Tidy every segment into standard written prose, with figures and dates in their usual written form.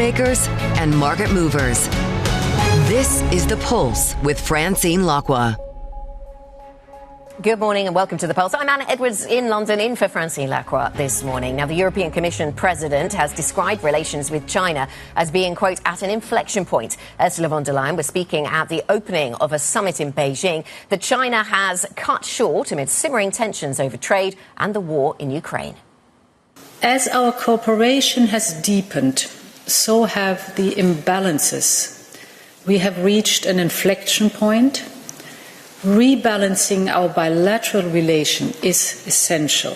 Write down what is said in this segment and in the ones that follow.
automakers, and market movers. This is The Pulse with Francine Lacqua. Good morning and welcome to The Pulse. I'm Anna Edwards in London, in for Francine Lacqua this morning. Now, the European Commission President has described relations with China as being, quote, at an inflection point. Ursula von der Leyen was speaking at the opening of a summit in Beijing that China has cut short amid simmering tensions over trade and the war in Ukraine. As our cooperation has deepened, so have the imbalances. We have reached an inflection point. Rebalancing our bilateral relation is essential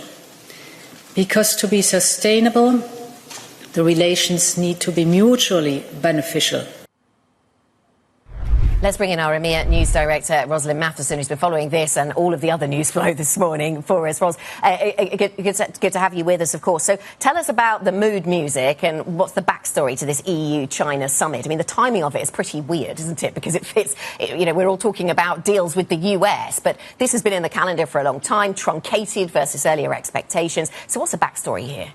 because to be sustainable, the relations need to be mutually beneficial. Let's bring in our EMEA News Director, Rosalind Matheson, who's been following this and all of the other news flow this morning for us. Ros, good to have you with us, of course. So tell us about the mood music and what's the backstory to this EU-China summit. I mean, the timing of it is pretty weird, isn't it? Because it fits, we're all talking about deals with the US, but this has been in the calendar for a long time, truncated versus earlier expectations. So what's the backstory here?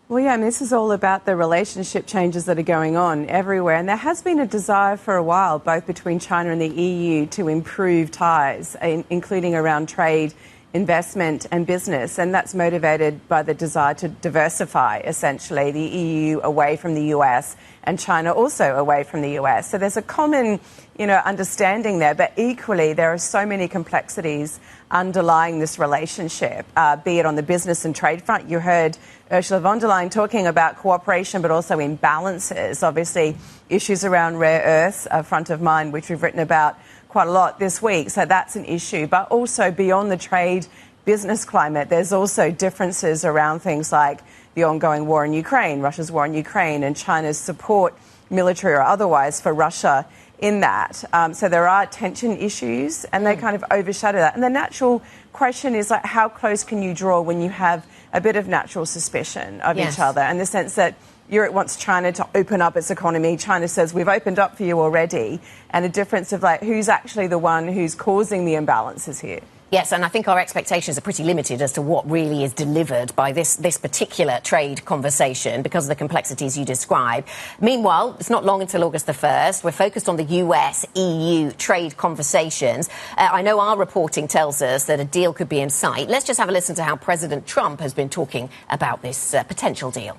Well, yeah, this is all about the relationship changes that are going on everywhere. And there has been a desire for a while, both between China and the EU, to improve ties, including around trade, investment and business. And that's motivated by the desire to diversify, essentially, the EU away from the US and China also away from the US. So there's a common, understanding there. But equally, there are so many complexities underlying this relationship, be it on the business and trade front. You heard Ursula von der Leyen talking about cooperation, but also imbalances. Obviously, issues around rare earths are front of mind, which we've written about quite a lot this week. So that's an issue. But also beyond the trade business climate, there's also differences around things like the ongoing war in Ukraine, Russia's war in Ukraine, and China's support, military or otherwise, for Russia in that. So there are tension issues and they kind of overshadow that. And the natural question is, like, how close can you draw when you have a bit of natural suspicion of each other, in the sense that Europe wants China to open up its economy. China says, we've opened up for you already. And a difference of, like, who's actually the one who's causing the imbalances here. Yes, and I think our expectations are pretty limited as to what really is delivered by this particular trade conversation because of the complexities you describe. Meanwhile, it's not long until August the 1st. We're focused on the US-EU trade conversations. I know our reporting tells us that a deal could be in sight. Let's just have a listen to how President Trump has been talking about this potential deal.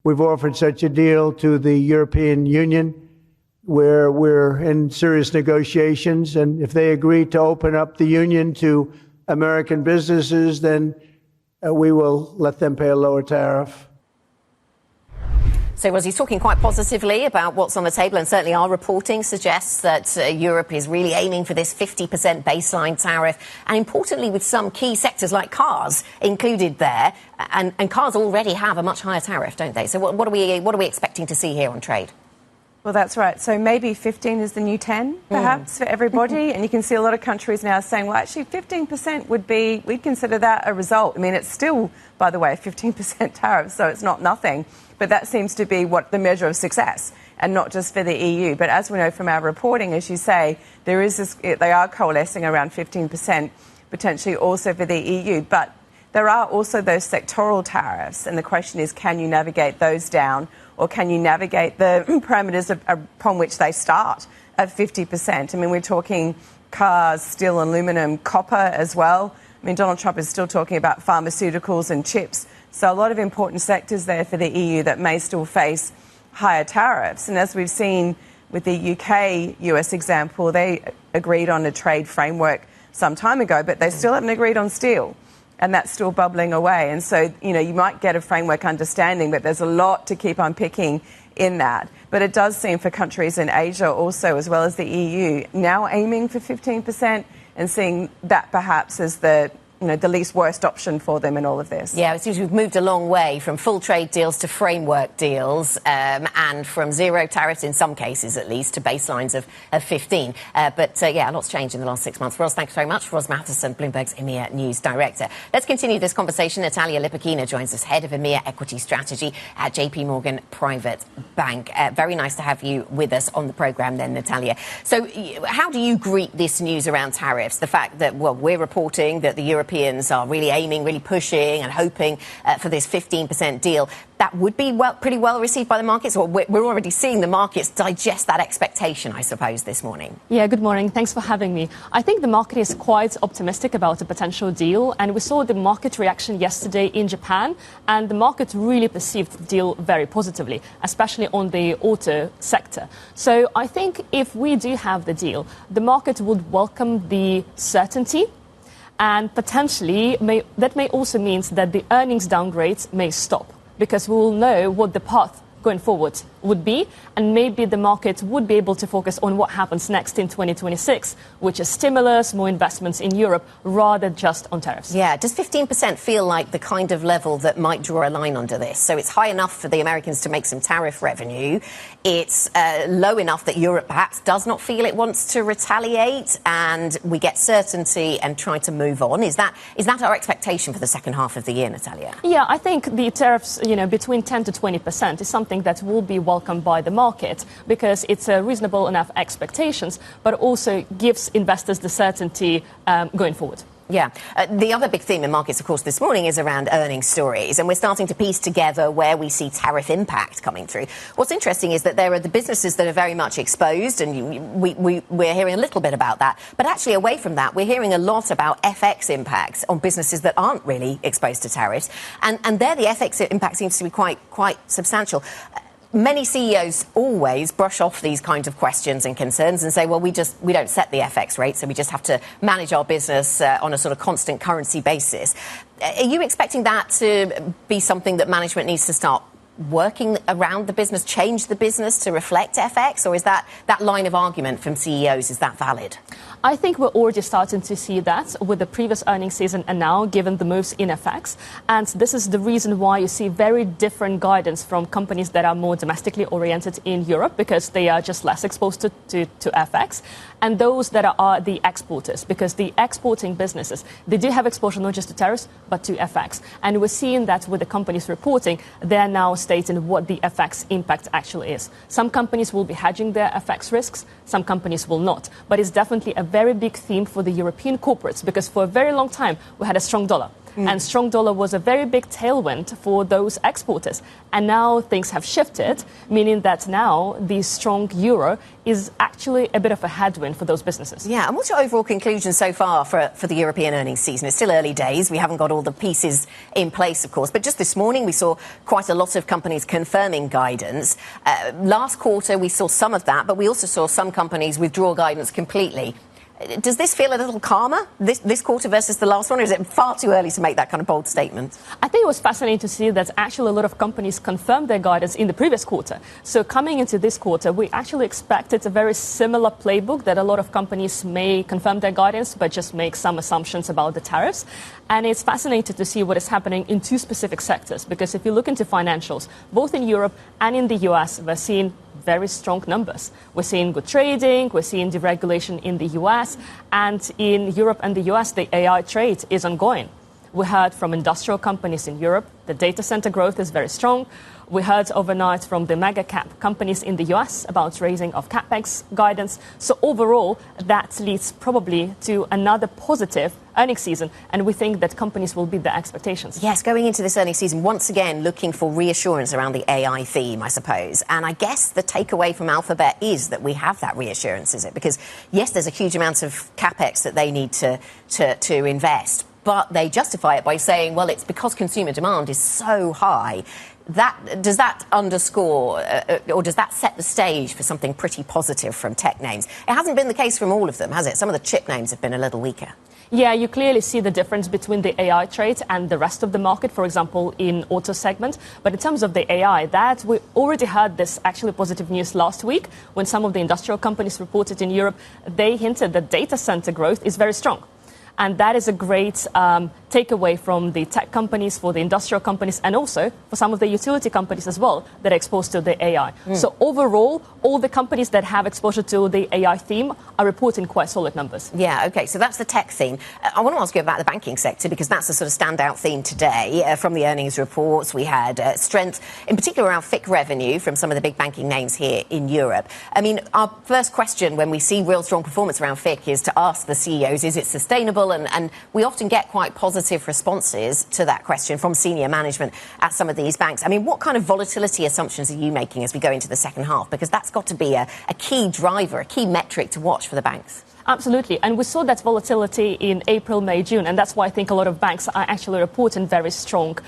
We've offered such a deal to the European Union, where we're in serious negotiations, and if they agree to open up the union to American businesses, then we will let them pay a lower tariff. So, he's talking quite positively about what's on the table, and certainly our reporting suggests that Europe is really aiming for this 50% baseline tariff, and importantly with some key sectors like cars included there, and cars already have a much higher tariff, don't they? So what are we expecting to see here on trade? Well, that's right. So maybe 15 is the new 10, perhaps, for everybody. And you can see a lot of countries now saying, well, actually, 15% we'd consider that a result. I mean, it's still, by the way, a 15% tariff, so it's not nothing. But that seems to be what the measure of success, and not just for the EU. But as we know from our reporting, as you say, there is this, they are coalescing around 15%, potentially also for the EU. But there are also those sectoral tariffs. And the question is, can you navigate those down? Or can you navigate the parameters upon which they start at 50%? I mean, we're talking cars, steel, aluminum, copper as well. I mean, Donald Trump is still talking about pharmaceuticals and chips. So a lot of important sectors there for the EU that may still face higher tariffs. And as we've seen with the UK-US example, they agreed on a trade framework some time ago, but they still haven't agreed on steel. And that's still bubbling away. And so, you might get a framework understanding, but there's a lot to keep unpicking in that. But it does seem for countries in Asia also, as well as the EU, now aiming for 15% and seeing that perhaps as the least worst option for them in all of this. Yeah, it seems we've moved a long way from full trade deals to framework deals, and from zero tariffs in some cases, at least, to baselines of 15. But a lot's changed in the last 6 months. Ros, thanks very much. Ros Matheson, Bloomberg's EMEA News Director. Let's continue this conversation. Nataliia Lipikhina joins us, Head of EMEA Equity Strategy at JPMorgan Private Bank. Very nice to have you with us on the programme then, Nataliia. So how do you greet this news around tariffs? The fact that, we're reporting that the European Europeans are really aiming, really pushing and hoping for this 15% deal, that would be pretty well received by the markets? Or we're already seeing the markets digest that expectation, I suppose, this morning. Yeah, good morning. Thanks for having me. I think the market is quite optimistic about a potential deal. And we saw the market reaction yesterday in Japan. And the market really perceived the deal very positively, especially on the auto sector. So I think if we do have the deal, the market would welcome the certainty. And potentially, that may also mean that the earnings downgrades may stop, because we will know what the path going forward would be, and maybe the market would be able to focus on what happens next in 2026, which is stimulus, more investments in Europe, rather just on tariffs. Yeah, does 15% feel like the kind of level that might draw a line under this? So it's high enough for the Americans to make some tariff revenue. It's low enough that Europe perhaps does not feel it wants to retaliate, and we get certainty and try to move on. Is that our expectation for the second half of the year, Nataliia? Yeah, I think the tariffs, between 10 to 20% is something that will be welcomed by the market, because it's a reasonable enough expectations, but also gives investors the certainty going forward. Yeah. The other big theme in markets, of course, this morning is around earnings stories, and we're starting to piece together where we see tariff impact coming through. What's interesting is that there are the businesses that are very much exposed, and we're hearing a little bit about that. But actually, away from that, we're hearing a lot about FX impacts on businesses that aren't really exposed to tariffs. And there, the FX impact seems to be quite substantial. Many CEOs always brush off these kinds of questions and concerns and say, well, we don't set the FX rate, so we just have to manage our business on a sort of constant currency basis. Are you expecting that to be something that management needs to start working around the business, change the business to reflect FX? Or is that line of argument from CEOs, is that valid? I think we're already starting to see that with the previous earnings season and now, given the moves in FX. And this is the reason why you see very different guidance from companies that are more domestically oriented in Europe, because they are just less exposed to FX, and those that are the exporters, because the exporting businesses, they do have exposure not just to tariffs, but to FX. And we're seeing that with the companies reporting, they're now stating what the FX impact actually is. Some companies will be hedging their FX risks, some companies will not. But it's definitely a very big theme for the European corporates, because for a very long time we had a strong dollar. And strong dollar was a very big tailwind for those exporters. And now things have shifted, meaning that now the strong euro is actually a bit of a headwind for those businesses. Yeah, and what's your overall conclusion so far for the European earnings season? It's still early days. We haven't got all the pieces in place, of course. But just this morning, we saw quite a lot of companies confirming guidance. Last quarter, we saw some of that, but we also saw some companies withdraw guidance completely. Does this feel a little calmer, this quarter versus the last one, or is it far too early to make that kind of bold statement? I think it was fascinating to see that actually a lot of companies confirmed their guidance in the previous quarter. So coming into this quarter, we actually expected a very similar playbook, that a lot of companies may confirm their guidance, but just make some assumptions about the tariffs. And it's fascinating to see what is happening in two specific sectors, because if you look into financials, both in Europe and in the US, we're seeing very strong numbers. We're seeing good trading, we're seeing deregulation in the US, and in Europe and the US, the AI trade is ongoing. We heard from industrial companies in Europe, the data center growth is very strong. We heard overnight from the mega cap companies in the US about raising of capex guidance. So overall, that leads probably to another positive earnings season, and we think that companies will beat their expectations. Yes, going into this earnings season, once again, looking for reassurance around the AI theme, I suppose. And I guess the takeaway from Alphabet is that we have that reassurance, is it? Because, yes, there's a huge amount of capex that they need to invest, but they justify it by saying, well, it's because consumer demand is so high. Does that underscore or does that set the stage for something pretty positive from tech names? It hasn't been the case from all of them, has it? Some of the chip names have been a little weaker. Yeah, you clearly see the difference between the AI trade and the rest of the market, for example, in auto segment. But in terms of the AI, that we already heard this actually positive news last week when some of the industrial companies reported in Europe. They hinted that data center growth is very strong. And that is a great takeaway from the tech companies, for the industrial companies, and also for some of the utility companies as well that are exposed to the AI. So overall, all the companies that have exposure to the AI theme are reporting quite solid numbers. Yeah, OK, so that's the tech theme. I want to ask you about the banking sector, because that's a sort of standout theme today. From the earnings reports, we had strength, in particular around FIC revenue from some of the big banking names here in Europe. I mean, our first question when we see real strong performance around FIC is to ask the CEOs, is it sustainable? cycle? And we often get quite positive responses to that question from senior management at some of these banks. I mean, what kind of volatility assumptions are you making as we go into the second half? Because that's got to be a key driver, a key metric to watch for the banks. Absolutely. And we saw that volatility in April, May, June. And that's why I think a lot of banks are actually reporting very strong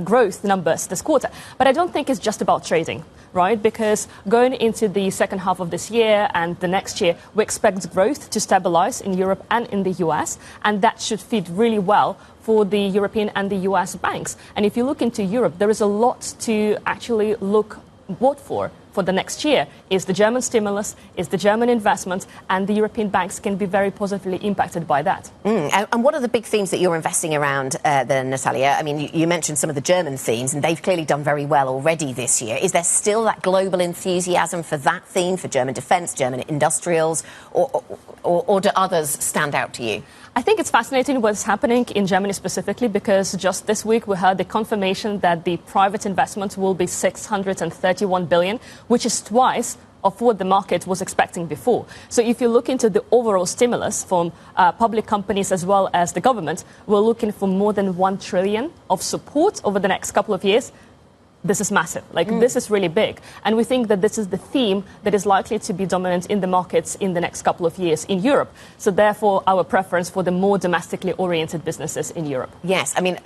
growth numbers this quarter. But I don't think it's just about trading, right? Because going into the second half of this year and the next year, we expect growth to stabilize in Europe and in the US. And that should fit really well for the European and the US banks. And if you look into Europe, there is a lot to actually vote for the next year. Is the German stimulus, is the German investment, and the European banks can be very positively impacted by that. And what are the big themes that you're investing around then, Nataliia? I mean, you mentioned some of the German themes, and they've clearly done very well already this year. Is there still that global enthusiasm for that theme, for German defence, German industrials, or do others stand out to you? I think it's fascinating what's happening in Germany specifically, because just this week we heard the confirmation that the private investment will be 631 billion, which is twice of what the market was expecting before. So if you look into the overall stimulus from public companies as well as the government, we're looking for more than 1 trillion of support over the next couple of years. This is massive. This is really big. And we think that this is the theme that is likely to be dominant in the markets in the next couple of years in Europe. So therefore, our preference for the more domestically oriented businesses in Europe. Yes, I mean,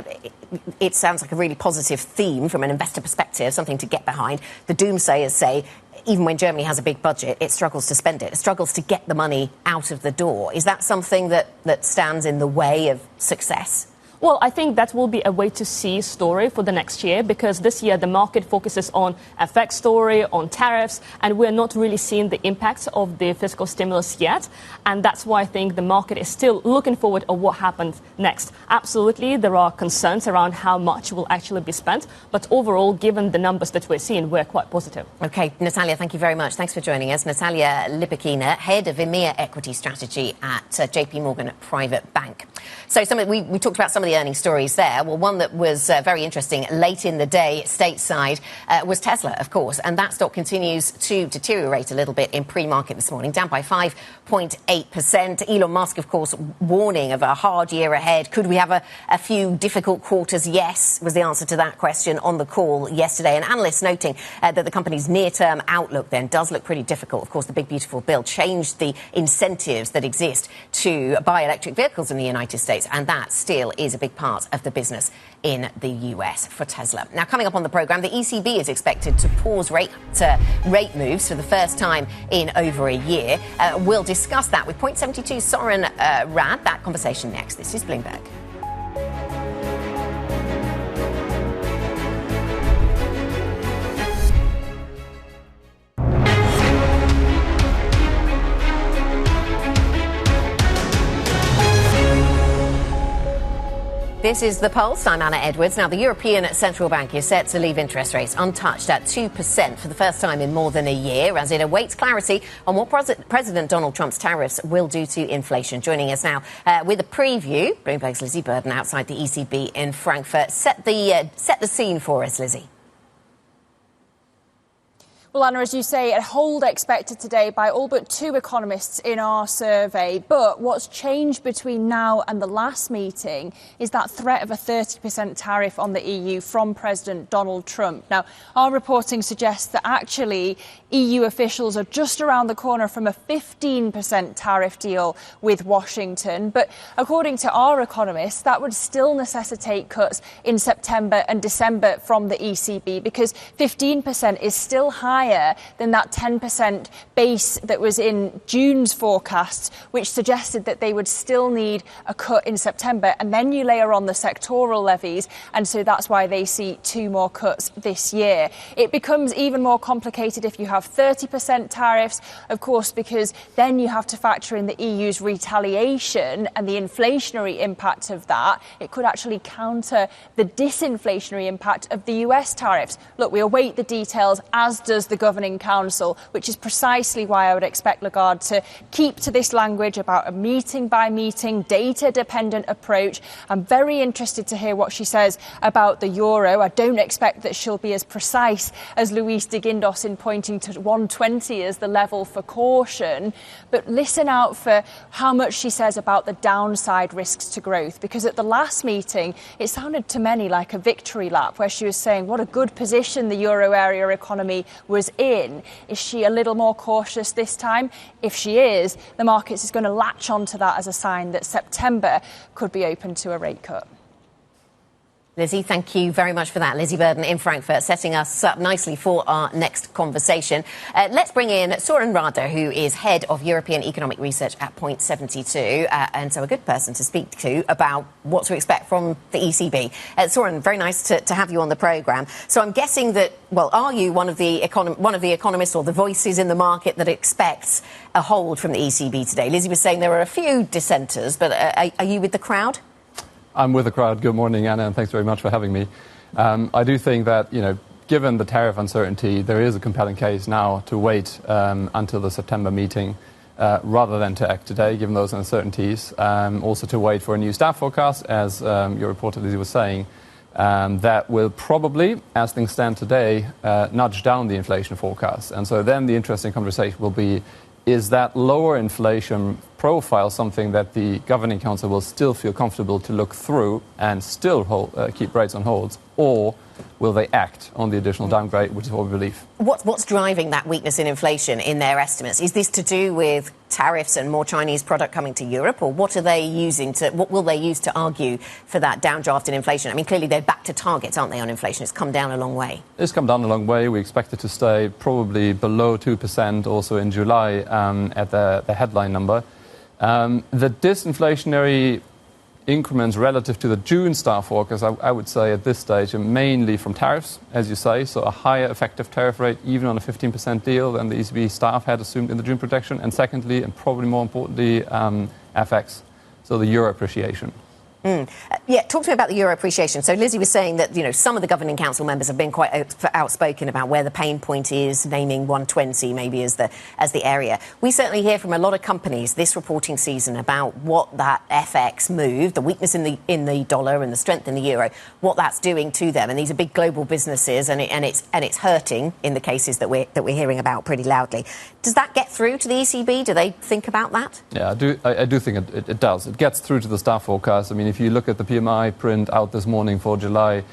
it sounds like a really positive theme from an investor perspective, something to get behind. The doomsayers say, even when Germany has a big budget, it struggles to spend it. It struggles to get the money out of the door. Is that something that stands in the way of success? Well, I think that will be a wait-to-see story for the next year, because this year the market focuses on FX story, on tariffs, and we're not really seeing the impacts of the fiscal stimulus yet. And that's why I think the market is still looking forward to what happens next. Absolutely, there are concerns around how much will actually be spent. But overall, given the numbers that we're seeing, we're quite positive. OK, Nataliia, thank you very much. Thanks for joining us. Nataliia Lipikhina, head of EMEA equity strategy at JPMorgan Private Bank. So we talked about some of the earnings stories there. Well, one that was very interesting late in the day stateside was Tesla, of course. And that stock continues to deteriorate a little bit in pre-market this morning, down by 5.8%. Elon Musk, of course, warning of a hard year ahead. Could we have a few difficult quarters? Yes, was the answer to that question on the call yesterday. And analysts noting that the company's near-term outlook then does look pretty difficult. Of course, the Big Beautiful Bill changed the incentives that exist to buy electric vehicles in the United States. And that still is a big part of the business in the US for Tesla. Now, coming up on the programme, the ECB is expected to pause rate moves for the first time in over a year. We'll discuss that with Point 72 Sören Radde. That conversation next. This is Bloomberg. This is The Pulse. I'm Anna Edwards. Now, the European Central Bank is set to leave interest rates untouched at 2% for the first time in more than a year, as it awaits clarity on what President Donald Trump's tariffs will do to inflation. Joining us now with a preview, Bloomberg's Lizzie Burden outside the ECB in Frankfurt. Set the scene for us, Lizzie. Well, Anna, as you say, a hold expected today by all but 2 economists in our survey. But what's changed between now and the last meeting is that threat of a 30% tariff on the EU from President Donald Trump. Now, our reporting suggests that actually EU officials are just around the corner from a 15% tariff deal with Washington. But according to our economists, that would still necessitate cuts in September and December from the ECB, because 15% is still higher than that 10% base that was in June's forecasts, which suggested that they would still need a cut in September. And then you layer on the sectoral levies, and so that's why they see 2 more cuts this year. It becomes even more complicated if you have 30% tariffs, of course, because then you have to factor in the EU's retaliation and the inflationary impact of that. It could actually counter the disinflationary impact of the US tariffs. Look, we await the details, as does the the Governing Council, which is precisely why I would expect Lagarde to keep to this language about a meeting-by-meeting, data-dependent approach. I'm very interested to hear what she says about the euro. I don't expect that she'll be as precise as Luis de Guindos in pointing to 120 as the level for caution. But listen out for how much she says about the downside risks to growth, because at the last meeting, it sounded to many like a victory lap where she was saying what a good position the euro area economy was in. Is she a little more cautious this time? If she is, the markets is going to latch onto that as a sign that September could be open to a rate cut. Lizzie, thank you very much for that. Lizzie Burden in Frankfurt, setting us up nicely for our next conversation. Let's bring in Sören Radde, who is head of European Economic Research at Point 72, and so a good person to speak to about what to expect from the ECB. Sören, very nice to have you on the programme. So I'm guessing that, well, are you one of the economists or the voices in the market that expects a hold from the ECB today? Lizzie was saying there are a few dissenters, but are you with the crowd? I'm with the crowd. Good morning, Anna, and thanks very much for having me. I do think that, given the tariff uncertainty, there is a compelling case now to wait until the September meeting rather than to act today, given those uncertainties. Also to wait for a new staff forecast, as your reporter Lizzie was saying, that will probably, as things stand today, nudge down the inflation forecast. And so then the interesting conversation will be, is that lower inflation profile something that the Governing Council will still feel comfortable to look through and still keep rates on hold, or will they act on the additional downgrade, which is what we believe? What's driving that weakness in inflation in their estimates? Is this to do with tariffs and more Chinese product coming to Europe, or what will they use to argue for that downdraft in inflation? I mean, clearly they're back to targets, aren't they, on inflation? It's come down a long way. It's come down a long way. We expect it to stay probably below 2% also in July at the headline number. The disinflationary increments relative to the June staff forecast, I would say at this stage, are mainly from tariffs, as you say, so a higher effective tariff rate, even on a 15% deal than the ECB staff had assumed in the June projection. And secondly, and probably more importantly, FX, so the euro appreciation. Yeah, talk to me about the euro appreciation. So Lizzie was saying that, some of the Governing Council members have been quite outspoken about where the pain point is, naming 120 maybe as the area. We certainly hear from a lot of companies this reporting season about what that FX move, the weakness in the dollar and the strength in the euro, what that's doing to them. And these are big global businesses, and it's hurting in the cases that we're hearing about pretty loudly. Does that get through to the ECB? Do they think about that? Yeah, I do think it does. It gets through to the staff forecast. I mean, if you look at the PMI print out this morning for July,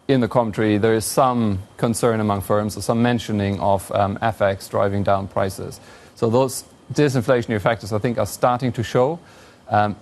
in the commentary, there is some concern among firms, or some mentioning of FX driving down prices. So those disinflationary factors, I think, are starting to show.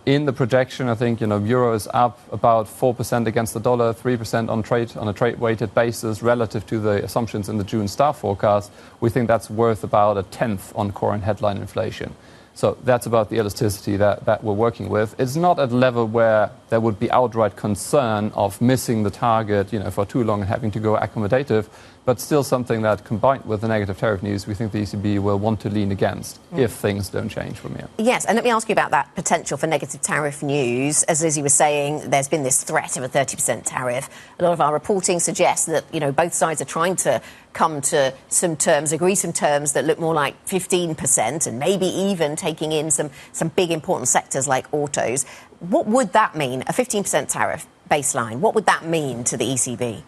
In the projection, I think, euro is up about 4% against the dollar, 3% on a trade-weighted basis relative to the assumptions in the June staff forecast. We think that's worth about a tenth on core and headline inflation. So that's about the elasticity that we're working with. It's not at a level where there would be outright concern of missing the target, for too long and having to go accommodative, but still something that, combined with the negative tariff news, we think the ECB will want to lean against if things don't change from here. Yes, and let me ask you about that potential for negative tariff news. As Lizzie was saying, there's been this threat of a 30% tariff. A lot of our reporting suggests that, both sides are trying to come to agree some terms that look more like 15% and maybe even taking in some big important sectors like autos. What would that mean, a 15% tariff baseline? What would that mean to the ECB?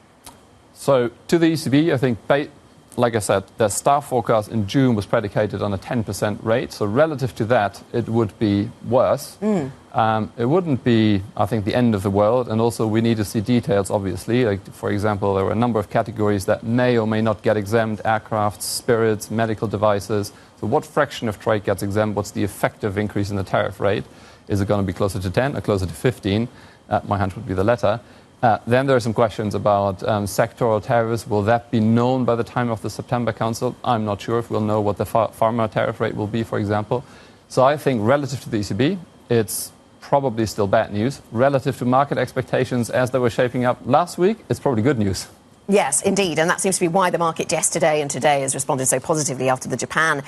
So to the ECB, I think, like I said, the staff forecast in June was predicated on a 10% rate. So relative to that, it would be worse. It wouldn't be, I think, the end of the world. And also we need to see details, obviously. Like, for example, there were a number of categories that may or may not get exempt: aircraft, spirits, medical devices. So what fraction of trade gets exempt? What's the effective increase in the tariff rate? Is it going to be closer to 10 or closer to 15? My hunch would be the latter. Then there are some questions about sectoral tariffs. Will that be known by the time of the September Council? I'm not sure if we'll know what the pharma tariff rate will be, for example. So I think relative to the ECB, it's probably still bad news. Relative to market expectations as they were shaping up last week, it's probably good news. Yes, indeed. And that seems to be why the market yesterday and today has responded so positively after the Japan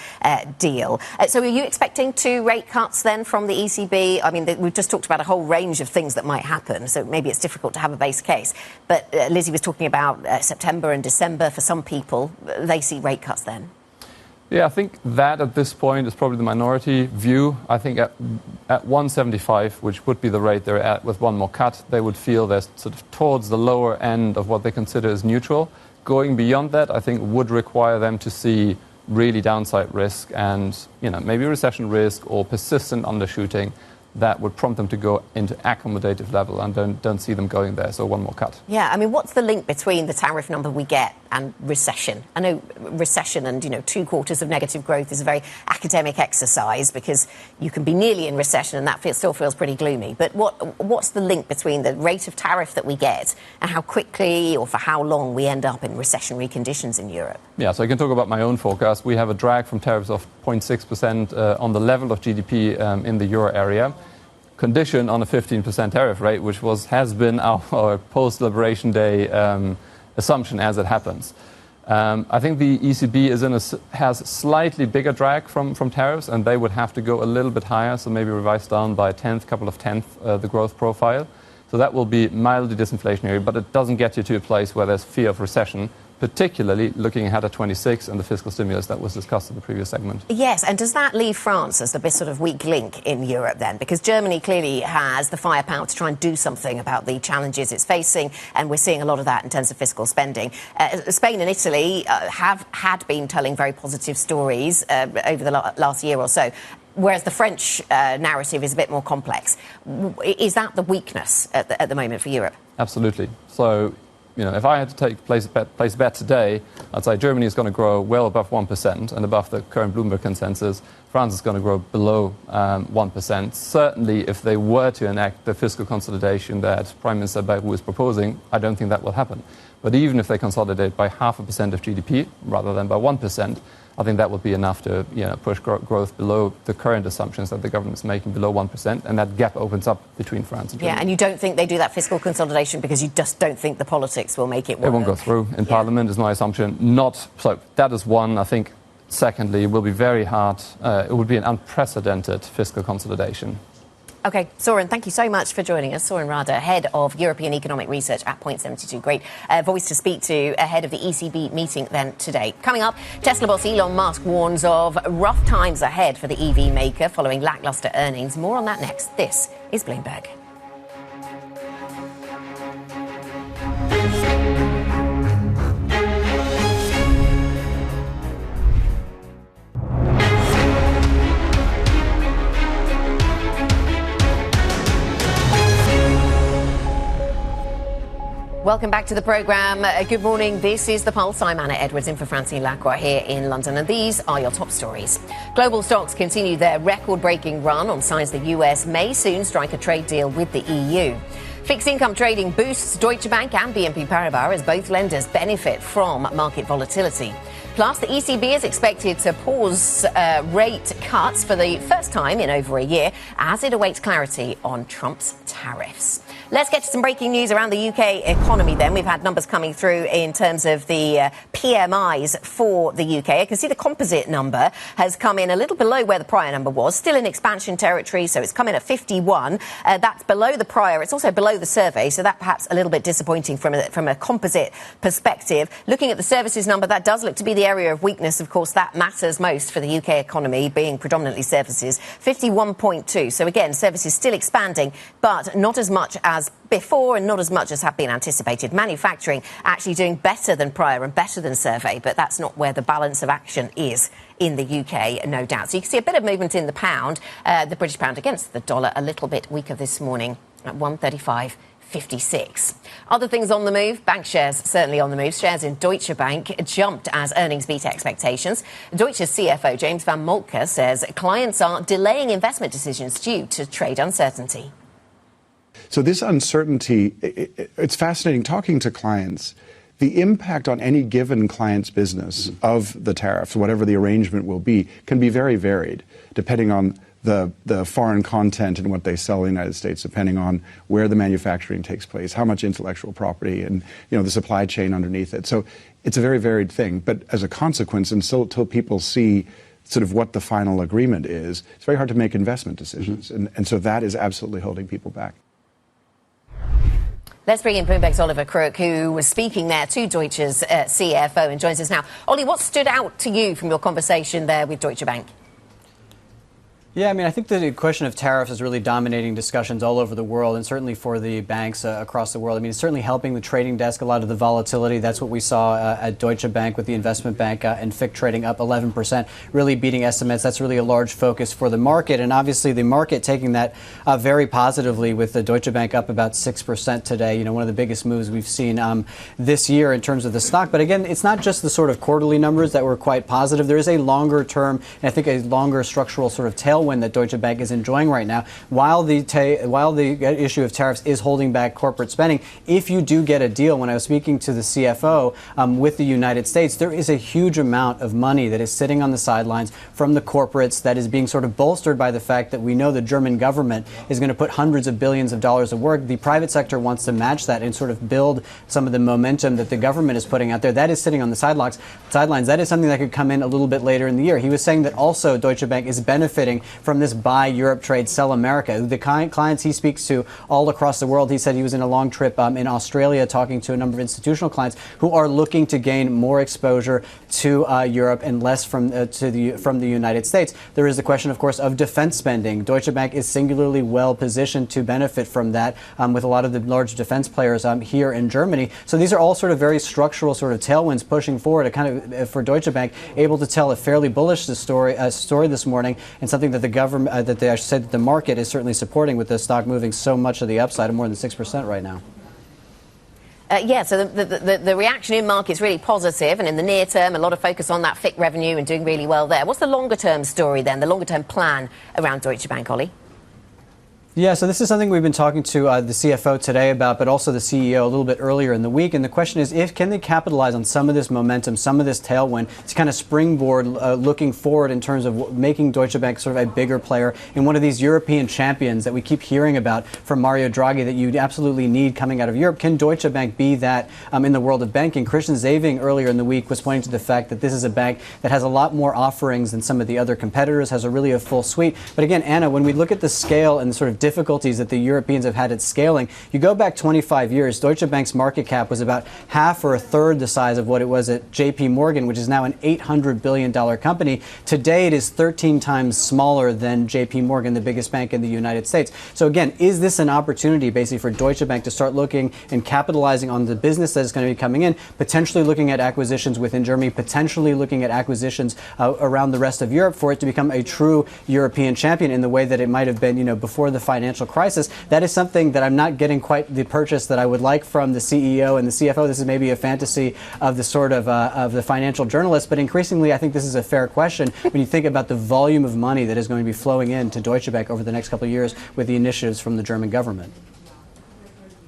deal. So are you expecting 2 rate cuts then from the ECB? I mean, we've just talked about a whole range of things that might happen, so maybe it's difficult to have a base case. But Lizzie was talking about September and December. For some people, they see rate cuts then. Yeah, I think that at this point is probably the minority view. I think at 175, which would be the rate they're at with one more cut, they would feel they're sort of towards the lower end of what they consider as neutral. Going beyond that, I think, would require them to see really downside risk and, maybe recession risk or persistent undershooting that would prompt them to go into accommodative level, and don't see them going there. So one more cut. Yeah, I mean, what's the link between the tariff number we get and recession? I know recession and, 2 quarters of negative growth is a very academic exercise because you can be nearly in recession and that still feels pretty gloomy. But what's the link between the rate of tariff that we get and how quickly or for how long we end up in recessionary conditions in Europe? Yeah, so I can talk about my own forecast. We have a drag from tariffs of 0.6% on the level of GDP in the euro area, conditioned on a 15% tariff rate, which has been our post-Liberation Day assumption as it happens. I think the ECB has slightly bigger drag from tariffs, and they would have to go a little bit higher, so maybe revise down by a couple of tenths, the growth profile. So that will be mildly disinflationary, but it doesn't get you to a place where there's fear of recession, particularly looking ahead at 26 and the fiscal stimulus that was discussed in the previous segment. Yes, and does that leave France as the bit sort of weak link in Europe then? Because Germany clearly has the firepower to try and do something about the challenges it's facing, and we're seeing a lot of that in terms of fiscal spending. Spain and Italy had been telling very positive stories over the last year or so, whereas the French narrative is a bit more complex. Is that the weakness at the moment for Europe? Absolutely. So, if I had to place a bet today, I'd say Germany is going to grow well above 1% and above the current Bloomberg consensus. France is going to grow below 1%. Certainly, if they were to enact the fiscal consolidation that Prime Minister Bayrou is proposing, I don't think that will happen. But even if they consolidate by 0.5% of GDP rather than by 1%, I think that would be enough to push growth below the current assumptions that the government is making, below 1%, and that gap opens up between France and Germany. Yeah, and you don't think they do that fiscal consolidation because you just don't think the politics will make it work? It won't go through in Parliament, is my assumption. So that is one. I think, secondly, it will be very hard. It would be an unprecedented fiscal consolidation. OK, Sören, thank you so much for joining us. Sören Radde, Head of European Economic Research at Point72. Great voice to speak to ahead of the ECB meeting then today. Coming up, Tesla boss Elon Musk warns of rough times ahead for the EV maker following lacklustre earnings. More on that next. This is Bloomberg. Welcome back to the programme. Good morning. This is The Pulse. I'm Anna Edwards in for Francine Lacroix here in London. And these are your top stories. Global stocks continue their record-breaking run on signs the US may soon strike a trade deal with the EU. Fixed income trading boosts Deutsche Bank and BNP Paribas as both lenders benefit from market volatility. Plus, the ECB is expected to pause rate cuts for the first time in over a year as it awaits clarity on Trump's tariffs. Let's get to some breaking news around the UK economy then. We've had numbers coming through in terms of the PMIs for the UK. I can see the composite number has come in a little below where the prior number was, still in expansion territory, so it's come in at 51. That's below the prior. It's also below the survey, so that perhaps a little bit disappointing from a composite perspective. Looking at the services number, that does look to be the area of weakness. Of course, that matters most for the UK economy, being predominantly services, 51.2. So again, services still expanding, but not as much as before and not as much as had been anticipated. Manufacturing actually doing better than prior and better than survey, but that's not where the balance of action is in the UK, no doubt. So you can see a bit of movement in the pound, the British pound against the dollar, a little bit weaker this morning at 135.56. Other things on the move, bank shares certainly on the move. Shares in Deutsche Bank jumped as earnings beat expectations. Deutsche's CFO, James van Moltke, says clients are delaying investment decisions due to trade uncertainty. So this uncertainty, it's fascinating talking to clients. The impact on any given client's business of the tariffs, whatever the arrangement will be, can be very varied, depending on the foreign content and what they sell in the United States, depending on where the manufacturing takes place, how much intellectual property, and the supply chain underneath it. So it's a very varied thing. But as a consequence, until people see sort of what the final agreement is, it's very hard to make investment decisions. And so that is absolutely holding people back. Let's bring in Bloomberg's Oliver Crook, who was speaking there to Deutsche's CFO and joins us now. Ollie, what stood out to you from your conversation there with Deutsche Bank? Yeah, I mean, I think the question of tariffs is really dominating discussions all over the world, and certainly for the banks across the world. I mean, it's certainly helping the trading desk, a lot of the volatility. That's what we saw at Deutsche Bank with the investment bank and FIC trading up 11%, really beating estimates. That's really a large focus for the market, and obviously the market taking that very positively with the Deutsche Bank up about 6% today. One of the biggest moves we've seen this year in terms of the stock. But again, it's not just the sort of quarterly numbers that were quite positive. There is a longer term, and I think a longer structural sort of tailwind that Deutsche Bank is enjoying right now. While the issue of tariffs is holding back corporate spending, if you do get a deal, when I was speaking to the CFO with the United States, there is a huge amount of money that is sitting on the sidelines from the corporates that is being sort of bolstered by the fact that we know the German government is going to put hundreds of billions of dollars of work. The private sector wants to match that and sort of build some of the momentum that the government is putting out there. That is sitting on the sidelines. That is something that could come in a little bit later in the year. He was saying that also Deutsche Bank is benefiting from this Buy Europe, Trade, Sell America. The clients he speaks to all across the world, he said he was in a long trip in Australia talking to a number of institutional clients who are looking to gain more exposure to Europe and less from the United States. There is the question, of course, of defense spending. Deutsche Bank is singularly well positioned to benefit from that with a lot of the large defense players here in Germany. So these are all sort of very structural sort of tailwinds pushing forward, a kind of for Deutsche Bank able to tell a fairly bullish story this morning, and something that the government, I should say that the market is certainly supporting, with the stock moving so much to the upside of more than 6% right now. So the reaction in markets really positive, and in the near term, a lot of focus on that FIC revenue and doing really well there. What's the longer term story then, the longer term plan around Deutsche Bank, Ollie? Yeah, so this is something we've been talking to the CFO today about, but also the CEO a little bit earlier in the week. And the question is, can they capitalize on some of this momentum, some of this tailwind to kind of springboard looking forward in terms of making Deutsche Bank sort of a bigger player in one of these European champions that we keep hearing about from Mario Draghi that you absolutely need coming out of Europe? Can Deutsche Bank be that in the world of banking? Christian Sewing earlier in the week was pointing to the fact that this is a bank that has a lot more offerings than some of the other competitors, has a full suite. But again, Anna, when we look at the scale and the sort of difficulties that the Europeans have had at scaling, you go back 25 years, Deutsche Bank's market cap was about half or a third the size of what it was at JPMorgan, which is now an $800 billion company. Today, it is 13 times smaller than JPMorgan, the biggest bank in the United States. So again, is this an opportunity basically for Deutsche Bank to start looking and capitalizing on the business that is going to be coming in, potentially looking at acquisitions within Germany, potentially looking at acquisitions around the rest of Europe for it to become a true European champion in the way that it might have been, before the financial crisis? That is something that I'm not getting quite the purchase that I would like from the CEO and the CFO. This is maybe a fantasy of the sort of the financial journalist, but increasingly I think this is a fair question when you think about the volume of money that is going to be flowing into Deutsche Bank over the next couple of years with the initiatives from the German government.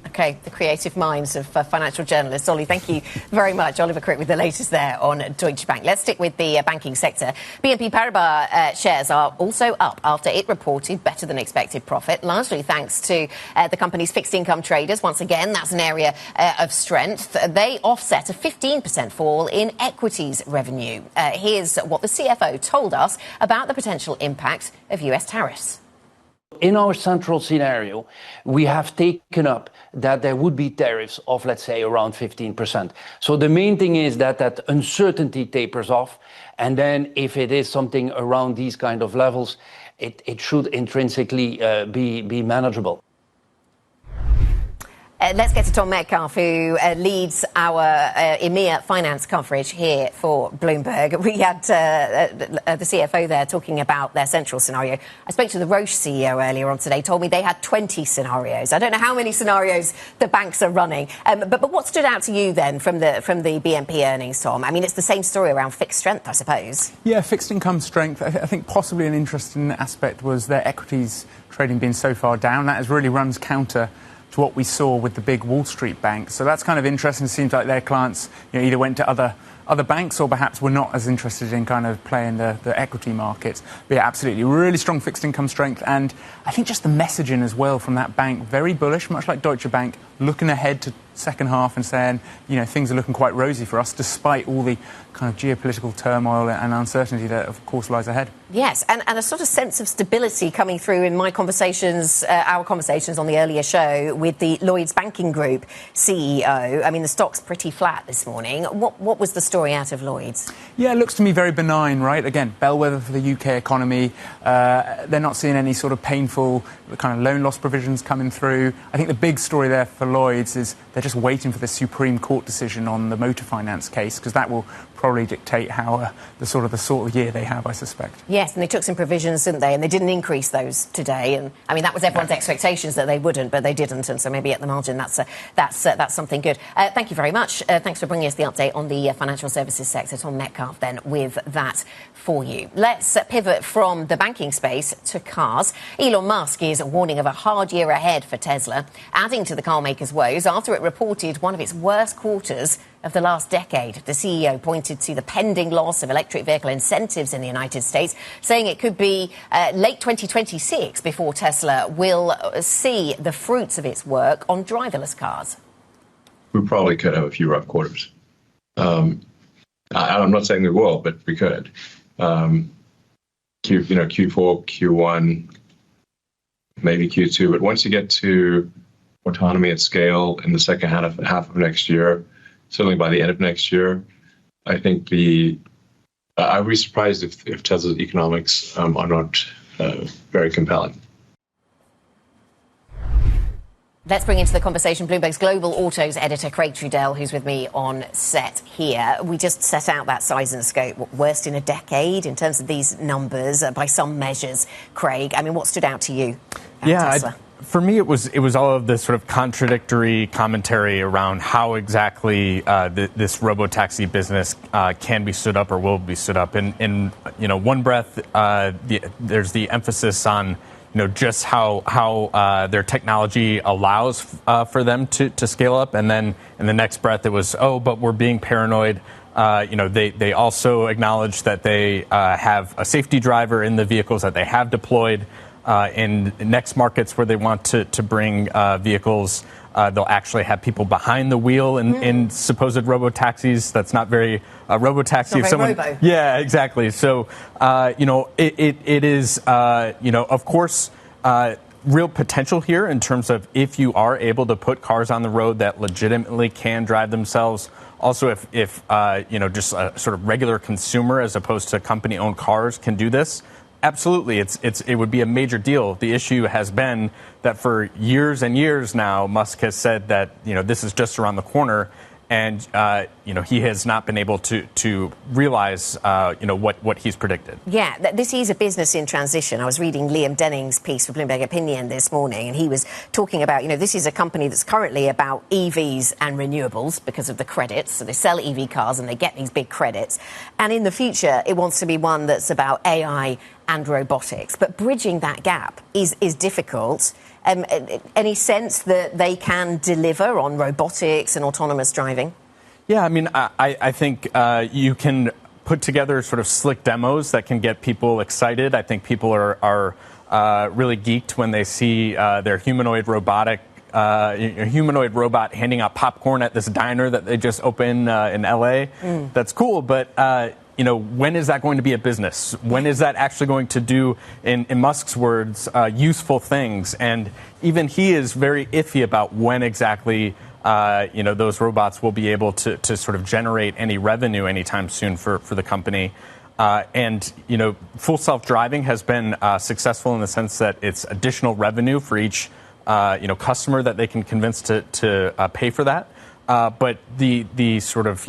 Okay, the creative minds of financial journalists. Ollie, thank you very much. Oliver Crook with the latest there on Deutsche Bank. Let's stick with the banking sector. BNP Paribas shares are also up after it reported better than expected profit, largely thanks to the company's fixed income traders. Once again, that's an area of strength. They offset a 15% fall in equities revenue. Here's what the CFO told us about the potential impact of US tariffs. In our central scenario, we have taken up that there would be tariffs of, let's say, around 15%. So the main thing is that uncertainty tapers off. And then if it is something around these kind of levels, it should intrinsically be manageable. Let's get to Tom Metcalf, who leads our EMEA finance coverage here for Bloomberg. We had the CFO there talking about their central scenario. I spoke to the Roche CEO earlier on today, told me they had 20 scenarios. I don't know how many scenarios the banks are running. But what stood out to you then from the BNP earnings, Tom? I mean, it's the same story around fixed strength, I suppose. Yeah, fixed income strength. I think possibly an interesting aspect was their equities trading being so far down. That really runs counter to what we saw with the big Wall Street banks. So that's kind of interesting. It seems like their clients either went to other banks or perhaps were not as interested in kind of playing the equity markets. But yeah, absolutely. Really strong fixed income strength. And I think just the messaging as well from that bank, very bullish, much like Deutsche Bank, looking ahead to second half and saying, things are looking quite rosy for us, despite all the kind of geopolitical turmoil and uncertainty that, of course, lies ahead. Yes, and a sort of sense of stability coming through in my conversations, our conversations on the earlier show with the Lloyds Banking Group CEO. I mean, the stock's pretty flat this morning. What was the story out of Lloyds? Yeah, it looks to me very benign, right? Again, bellwether for the UK economy. They're not seeing any sort of painful kind of loan loss provisions coming through. I think the big story there for Lloyds is they're just waiting for the Supreme Court decision on the motor finance case, because that will probably dictate how the sort of year they have, I suspect. Yes, and they took some provisions, didn't they? And they didn't increase those today. And I mean, that was everyone's expectations that they wouldn't, but they didn't. And so maybe at the margin, that's something good. Thank you very much. Thanks for bringing us the update on the financial services sector. Tom Metcalf then with that for you. Let's pivot from the banking space to cars. Elon Musk is warning of a hard year ahead for Tesla, adding to the car maker's woes after it reported one of its worst quarters of the last decade. The CEO pointed to the pending loss of electric vehicle incentives in the United States, saying it could be late 2026 before Tesla will see the fruits of its work on driverless cars. We probably could have a few rough quarters. I'm not saying we will, but we could. Q4, Q1, maybe Q2. But once you get to autonomy at scale in the second half of next year, certainly by the end of next year, I think I'd be surprised if Tesla's economics are not very compelling. Let's bring into the conversation Bloomberg's global autos editor, Craig Trudell, who's with me on set here. We just set out that size and scope, worst in a decade in terms of these numbers by some measures. Craig, I mean, what stood out to you about Tesla? For me, it was all of this sort of contradictory commentary around how exactly this robotaxi business can be stood up or will be stood up. In one breath, there's the emphasis on just how their technology allows for them to scale up, and then in the next breath, it was but we're being paranoid. They also acknowledge that they have a safety driver in the vehicles that they have deployed. In next markets where they want to bring vehicles, they'll actually have people behind the wheel in supposed robo-taxis. That's not very robo-taxi. Not very robo. Yeah, exactly. So, it is, of course, real potential here in terms of if you are able to put cars on the road that legitimately can drive themselves. Also, if just a sort of regular consumer as opposed to company-owned cars can do this. Absolutely, it would be a major deal. The issue has been that for years and years now, Musk has said that this is just around the corner, and he has not been able to realize what he's predicted. Yeah, this is a business in transition. I was reading Liam Denning's piece for Bloomberg Opinion this morning, and he was talking about this is a company that's currently about EVs and renewables because of the credits. So they sell EV cars and they get these big credits, and in the future it wants to be one that's about AI and robotics. But bridging that gap is difficult. Any sense that they can deliver on robotics and autonomous driving? Yeah, I mean, I think you can put together sort of slick demos that can get people excited. I think people are really geeked when they see their humanoid robot handing out popcorn at this diner that they just opened in LA. That's cool, but when is that going to be a business? When is that actually going to do, in Musk's words, useful things? And even he is very iffy about when exactly, those robots will be able to sort of generate any revenue anytime soon for the company. Full self-driving has been successful in the sense that it's additional revenue for each, customer that they can convince to pay for that. But the sort of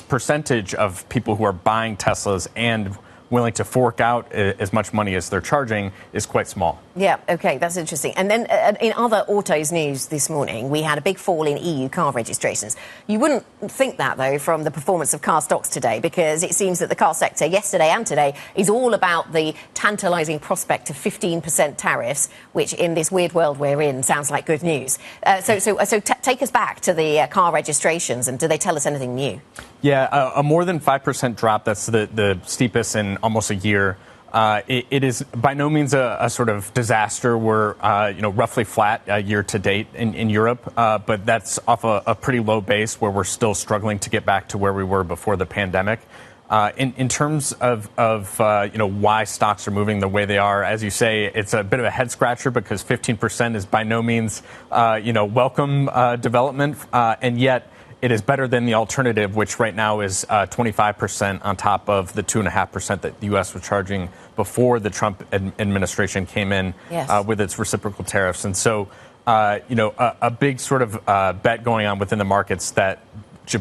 percentage of people who are buying Teslas and willing to fork out as much money as they're charging is quite small. Yeah, OK, that's interesting. And then in other autos news this morning, we had a big fall in EU car registrations. You wouldn't think that, though, from the performance of car stocks today, because it seems that the car sector yesterday and today is all about the tantalising prospect of 15% tariffs, which in this weird world we're in sounds like good news. So take us back to the car registrations, and do they tell us anything new? Yeah, a more than 5% drop. That's the steepest in almost a year. It is by no means a sort of disaster. We're roughly flat year to date in Europe, but that's off a pretty low base where we're still struggling to get back to where we were before the pandemic. In terms of why stocks are moving the way they are, as you say, it's a bit of a head scratcher because 15% is by no means welcome development, and yet it is better than the alternative, which right now is 25% on top of the 2.5% that the U.S. was charging before the Trump administration came in with its reciprocal tariffs. And so, a big sort of bet going on within the markets that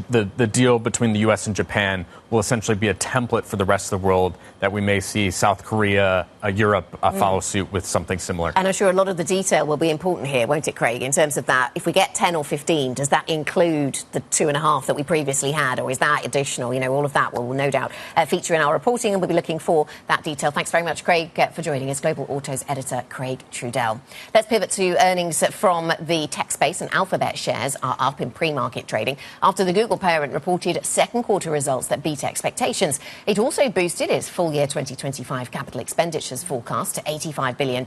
the deal between the U.S. and Japan will essentially be a template for the rest of the world, that we may see South Korea, Europe follow suit with something similar. And I'm sure a lot of the detail will be important here, won't it, Craig, in terms of that? If we get 10 or 15, does that include the 2.5 that we previously had, or is that additional? All of that will no doubt feature in our reporting, and we'll be looking for that detail. Thanks very much, Craig, for joining us. Global Autos editor Craig Trudell. Let's pivot to earnings from the tech space, and Alphabet shares are up in pre-market trading after the Google parent reported second quarter results that beat expectations. It also boosted its full year 2025 capital expenditures forecast to $85 billion,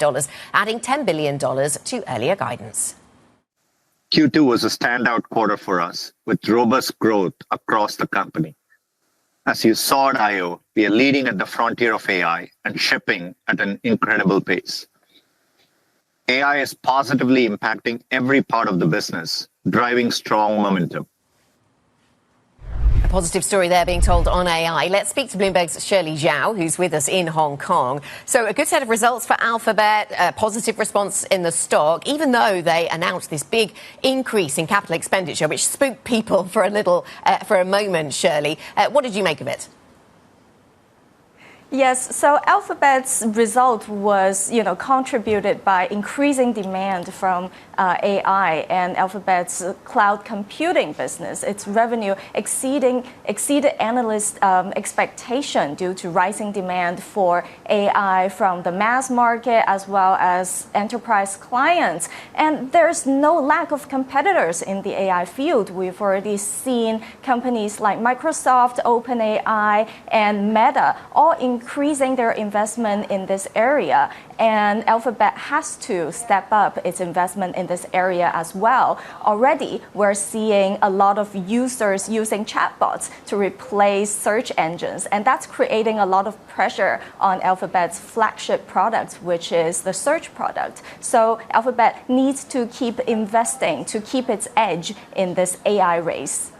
adding $10 billion to earlier guidance. Q2 was a standout quarter for us, with robust growth across the company. As you saw at I.O., we are leading at the frontier of AI and shipping at an incredible pace. AI is positively impacting every part of the business, driving strong momentum. A positive story there being told on AI. Let's speak to Bloomberg's Shirley Zhao, who's with us in Hong Kong. So a good set of results for Alphabet, a positive response in the stock, even though they announced this big increase in capital expenditure, which spooked people for a moment, Shirley. What did you make of it? Yes, so Alphabet's result was, contributed by increasing demand from AI and Alphabet's cloud computing business. Its revenue exceeded analyst expectation due to rising demand for AI from the mass market as well as enterprise clients. And there's no lack of competitors in the AI field. We've already seen companies like Microsoft, OpenAI, and Meta all increasing their investment in this area. And Alphabet has to step up its investment in this area as well. Already, we're seeing a lot of users using chatbots to replace search engines. And that's creating a lot of pressure on Alphabet's flagship product, which is the search product. So Alphabet needs to keep investing to keep its edge in this AI race.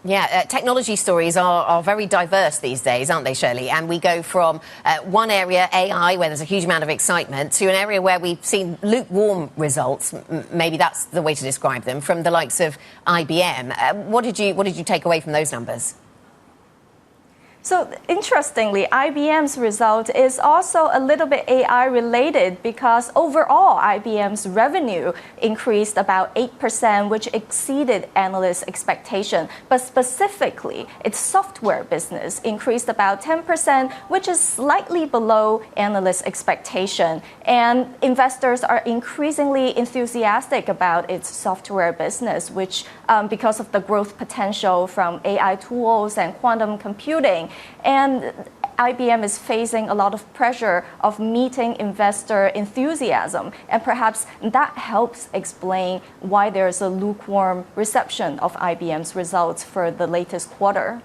Yeah, technology stories are very diverse these days, aren't they, Shirley? And we go from one area, AI, where there's a huge amount of excitement, to an area where we've seen lukewarm results, maybe that's the way to describe them, from the likes of IBM. What did you take away from those numbers? So interestingly, IBM's result is also a little bit AI related because overall IBM's revenue increased about 8%, which exceeded analyst expectation. But specifically, its software business increased about 10%, which is slightly below analyst expectation. And investors are increasingly enthusiastic about its software business, which because of the growth potential from AI tools and quantum computing. And IBM is facing a lot of pressure of meeting investor enthusiasm. And perhaps that helps explain why there's a lukewarm reception of IBM's results for the latest quarter.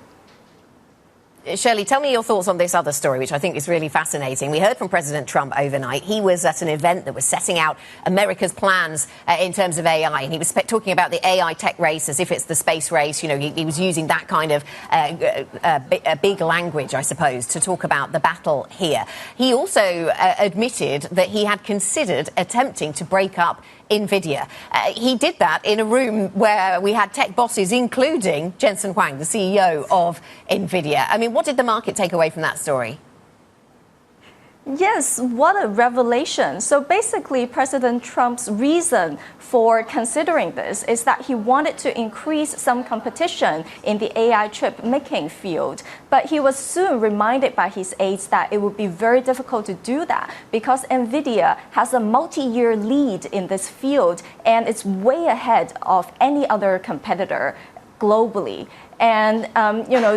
Shirley, tell me your thoughts on this other story, which I think is really fascinating. We heard from President Trump overnight. He was at an event that was setting out America's plans in terms of AI, and he was talking about the AI tech race as if it's the space race. He was using that kind of big language, I suppose, to talk about the battle here. He also admitted that he had considered attempting to break up NVIDIA. He did that in a room where we had tech bosses, including Jensen Huang, the CEO of NVIDIA. I mean, what did the market take away from that story? Yes, what a revelation. So basically, President Trump's reason for considering this is that he wanted to increase some competition in the AI chip making field. But he was soon reminded by his aides that it would be very difficult to do that because NVIDIA has a multi-year lead in this field and it's way ahead of any other competitor globally. And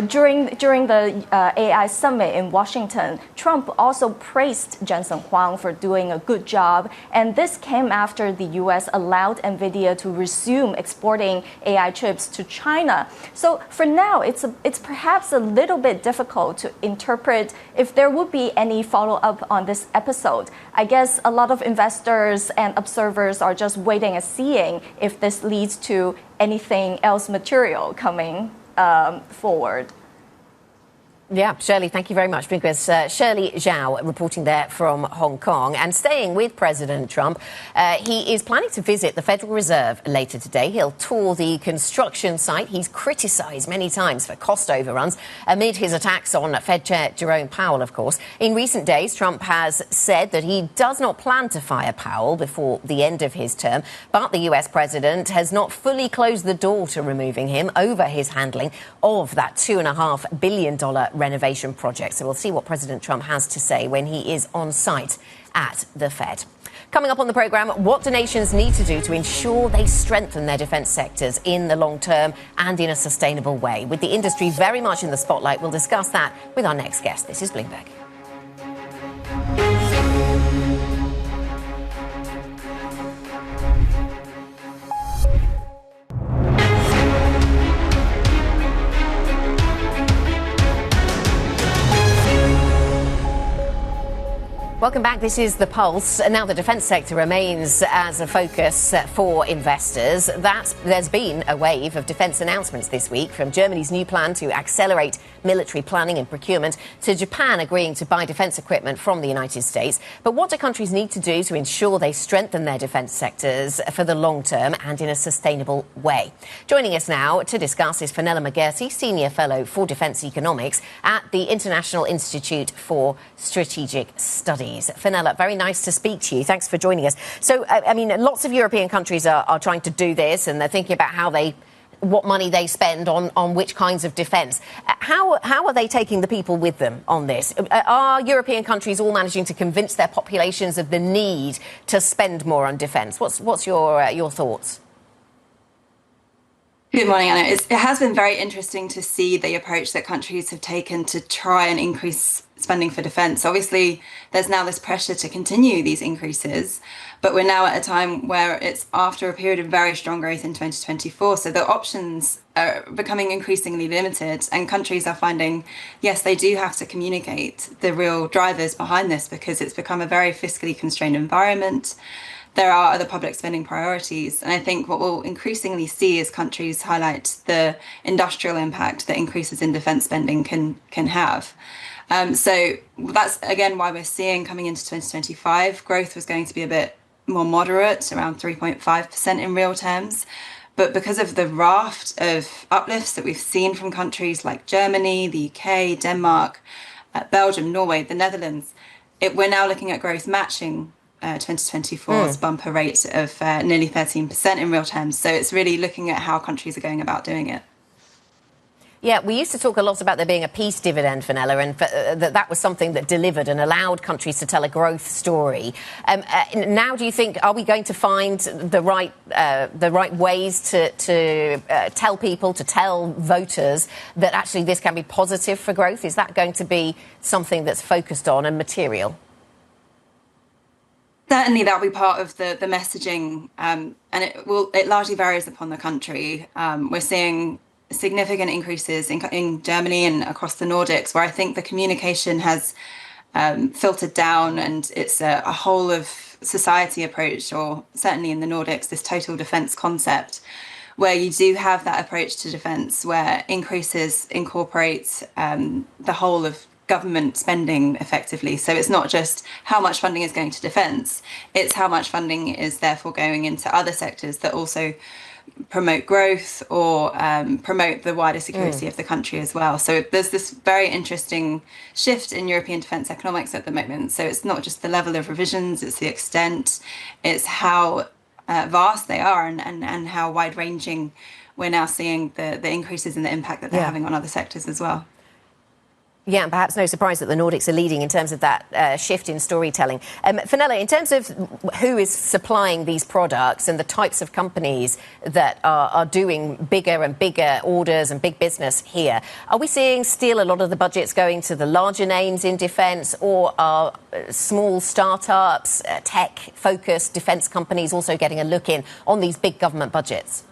during the AI summit in Washington, Trump also praised Jensen Huang for doing a good job. And this came after the U.S. allowed NVIDIA to resume exporting AI chips to China. So for now, it's perhaps a little bit difficult to interpret if there would be any follow-up on this episode. I guess a lot of investors and observers are just waiting and seeing if this leads to anything else material coming forward. Yeah, Shirley, thank you very much. Because Shirley Zhao reporting there from Hong Kong. And staying with President Trump, he is planning to visit the Federal Reserve later today. He'll tour the construction site. He's criticised many times for cost overruns amid his attacks on Fed Chair Jerome Powell, of course. In recent days, Trump has said that he does not plan to fire Powell before the end of his term. But the US president has not fully closed the door to removing him over his handling of that $2.5 billion renovation project. So we'll see what President Trump has to say when he is on site at the Fed. Coming up on the programme, what do nations need to do to ensure they strengthen their defence sectors in the long term and in a sustainable way? With the industry very much in the spotlight, we'll discuss that with our next guest. This is Bloomberg. Welcome back. This is The Pulse. Now the defence sector remains as a focus for investors. There's been a wave of defence announcements this week, from Germany's new plan to accelerate military planning and procurement to Japan agreeing to buy defence equipment from the United States. But what do countries need to do to ensure they strengthen their defence sectors for the long term and in a sustainable way? Joining us now to discuss is Fenella McGerty, Senior Fellow for Defence Economics at the International Institute for Strategic Studies. Fenella, very nice to speak to you. Thanks for joining us. So, I mean, lots of European countries are trying to do this, and they're thinking about what money they spend on which kinds of defence. How are they taking the people with them on this? Are European countries all managing to convince their populations of the need to spend more on defence? What's your thoughts? Good morning, Anna. It has been very interesting to see the approach that countries have taken to try and increase spending for defence. Obviously, there's now this pressure to continue these increases, but we're now at a time where it's after a period of very strong growth in 2024. So the options are becoming increasingly limited, and countries are finding, yes, they do have to communicate the real drivers behind this because it's become a very fiscally constrained environment. There are other public spending priorities. And I think what we'll increasingly see is countries highlight the industrial impact that increases in defence spending can have. So that's, again, why we're seeing coming into 2025, growth was going to be a bit more moderate, around 3.5% in real terms. But because of the raft of uplifts that we've seen from countries like Germany, the UK, Denmark, Belgium, Norway, the Netherlands, we're now looking at growth matching 2024's bumper rate of nearly 13% in real terms. So it's really looking at how countries are going about doing it. Yeah, we used to talk a lot about there being a peace dividend, Fenella, and that was something that delivered and allowed countries to tell a growth story. Now, do you think, are we going to find the right ways to tell people, to tell voters that actually this can be positive for growth? Is that going to be something that's focused on and material? Certainly, that'll be part of the messaging, and it largely varies upon the country. We're seeing significant increases in Germany and across the Nordics, where I think the communication has filtered down, and it's a whole of society approach, or certainly in the Nordics, this total defence concept, where you do have that approach to defence, where increases incorporate the whole of government spending effectively. So it's not just how much funding is going to defence, it's how much funding is therefore going into other sectors that also promote growth or promote the wider security of the country as well. So there's this very interesting shift in European defence economics at the moment. So it's not just the level of revisions, it's the extent, it's how vast they are and how wide-ranging we're now seeing the increases in the impact that they're having on other sectors as well. Yeah, and perhaps no surprise that the Nordics are leading in terms of that shift in storytelling. Fenella, in terms of who is supplying these products and the types of companies that are doing bigger and bigger orders and big business here, are we seeing still a lot of the budgets going to the larger names in defence, or are small startups, tech-focused defence companies also getting a look in on these big government budgets?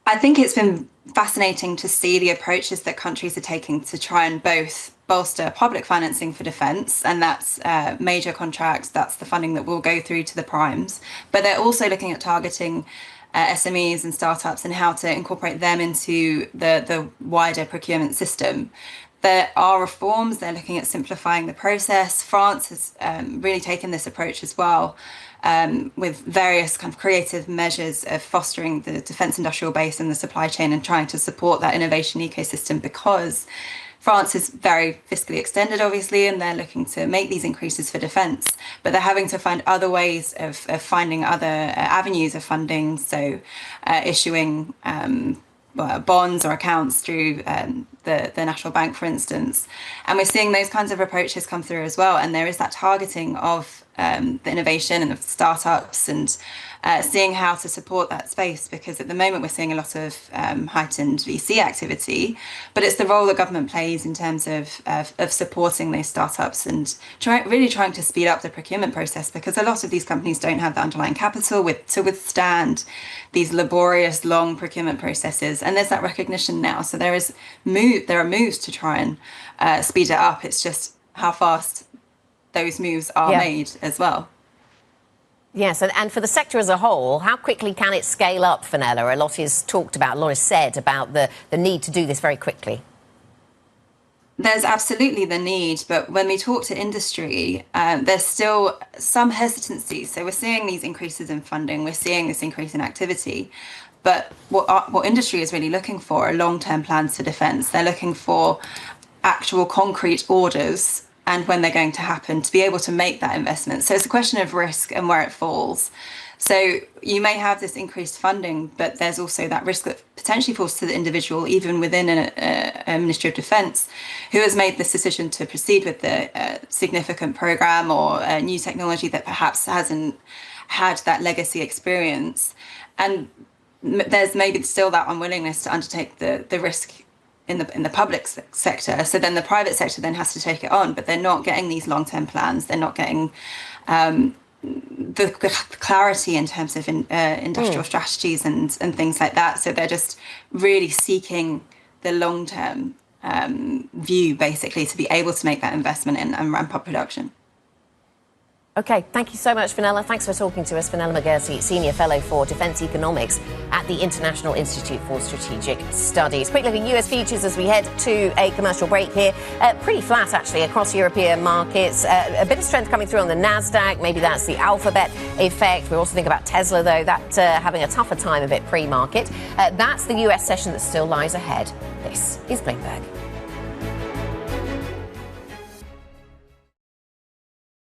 I think it's been fascinating to see the approaches that countries are taking to try and both bolster public financing for defence, and that's major contracts, that's the funding that will go through to the primes, but they're also looking at targeting SMEs and startups and how to incorporate them into the wider procurement system. There are reforms, they're looking at simplifying the process. France has really taken this approach as well, with various kind of creative measures of fostering the defence industrial base and the supply chain and trying to support that innovation ecosystem, because France is very fiscally extended, obviously, and they're looking to make these increases for defence, but they're having to find other ways of finding other avenues of funding, so issuing bonds or accounts through the National Bank, for instance. And we're seeing those kinds of approaches come through as well. And there is that targeting of the innovation and the startups and seeing how to support that space, because at the moment we're seeing a lot of heightened VC activity, but it's the role that government plays in terms of supporting those startups and really trying to speed up the procurement process, because a lot of these companies don't have the underlying capital to withstand these laborious, long procurement processes. And there's that recognition now. So there are moves to try and speed it up. It's just how fast those moves are made as well. Yes, and for the sector as a whole, how quickly can it scale up, Fenella? A lot is talked about, a lot is said about the need to do this very quickly. There's absolutely the need, but when we talk to industry, there's still some hesitancy. So we're seeing these increases in funding, we're seeing this increase in activity, but what industry is really looking for are long-term plans for defence. They're looking for actual concrete orders and when they're going to happen to be able to make that investment. So it's a question of risk and where it falls. So you may have this increased funding, but there's also that risk that potentially falls to the individual, even within a Ministry of Defence, who has made this decision to proceed with the significant programme or a new technology that perhaps hasn't had that legacy experience. And there's maybe still that unwillingness to undertake the risk in the public sector. So then the private sector then has to take it on, but they're not getting these long-term plans. They're not getting the clarity in terms of industrial strategies and things like that. So they're just really seeking the long-term view, basically, to be able to make that investment and ramp up production. OK, thank you so much, Fenella. Thanks for talking to us. Fenella McGerty, Senior Fellow for Defence Economics at the International Institute for Strategic Studies. Quick look at US futures as we head to a commercial break here. Pretty flat, actually, across European markets. A bit of strength coming through on the Nasdaq. Maybe that's the Alphabet effect. We also think about Tesla, though, that having a tougher time of it pre-market. That's the US session that still lies ahead. This is Bloomberg.